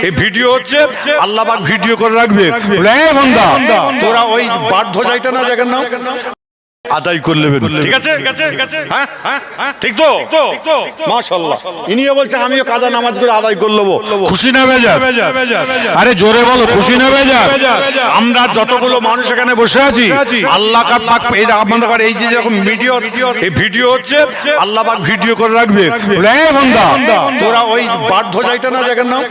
এই ভিডিও হচ্ছে আল্লাহ পাক ভিডিও করে রাখবে, তোরা ওই বাধ্য যাইতে না জায়গার নাম আদায় করে নেবেন, ঠিক আছে? হ্যাঁ ঠিক তো, মাশাআল্লাহ। ইনিও বলছে আমিও কাজা নামাজ করে আদায় করে নেবো। খুশি না বেজার? আরে জোরে বলো, খুশি না বেজার? আমরা যতগুলো মানুষ এখানে বসে আছি, আল্লাহ পাক আমাদের এই যে যখন ভিডিও, এই ভিডিও হচ্ছে আল্লাহ পাক ভিডিও করে রাখবে, তোরা ওই বাধ্য যাইতে না জায়গার নাম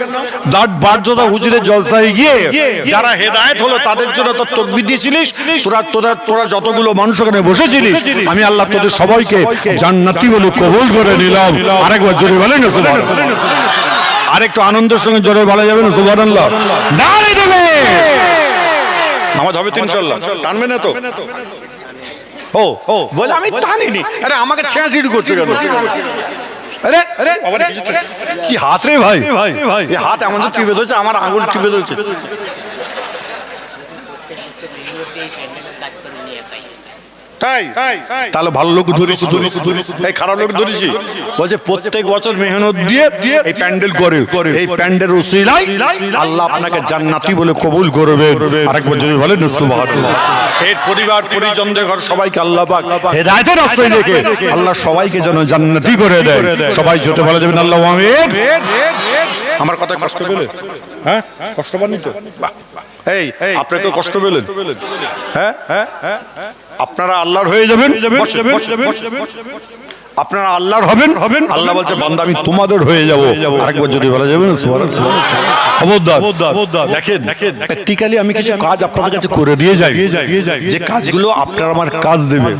বাধ্যতা হুজুরের জলসায় গিয়ে যারা হেদায়েত হলো তাদের জন্য তো তাকবীর দিয়েছিলিস, তোরা যতগুলো মানুষ এখানে বসেছিলিস, আমি আল্লাহ তোদের সবাইকে জান্নাতি বলে কবুল করে নিলাম। আরেকবার জোরে বলেন না সুবহানাল্লাহ। আরেকটু আনন্দের সঙ্গে জোরে বলা যাবে না সুবহানাল্লাহ? নারে দেবে নামাজ হবে তো ইনশাআল্লাহ। টানবে না তো? ও বলে আমি টানিনি। আরে আমাকে ছেঁচিড়ি করছে কেন? আরে আরে কি হাত রে ভাই, এই হাত এমন যে টিপে ধরেছে, আমার আঙুল টিপে ধরেছে। তাহলে ভালো লোক ধরেছি, এই খারাপ লোক ধরেছি? বলছে প্রত্যেক বছর মেহনত দিয়ে এই প্যান্ডেল করে, এই প্যান্ডেল উসিলায় আল্লাহ আপনাকে জান্নাতি বলে কবুল করবেন। আরেকবার যদি বলেন সুবহানাল্লাহ। এর পরিবার পরিজনদের ঘর সবাইকে আল্লাহ পাক হেদায়েতের আশ্রয় রেখে আল্লাহ সবাইকে যেন জান্নাতি করে দেয়। সবাই যেতে বলা যাবেন আল্লাহু আমিন। আমার কথা কষ্ট পেলে? হ্যাঁ কষ্ট পাননি তো? এই আপনাকে কষ্ট পেলেন? হ্যাঁ আপনারা আল্লাহর হয়ে যাবেন, আপনারা আল্লাহর হবেন। আল্লাহ বলছে বান্দা আমি তোমাদের হয়ে যাব। আরেকবার যদি বলা যাবে না সুবহানাল্লাহ। খবরদার দেখেন, প্র্যাকটিক্যালি আমি কিছু কাজ আপনাদের কাছে করে দিয়ে যাই, যে কাজগুলো আপনার আমার কাজ দেবে।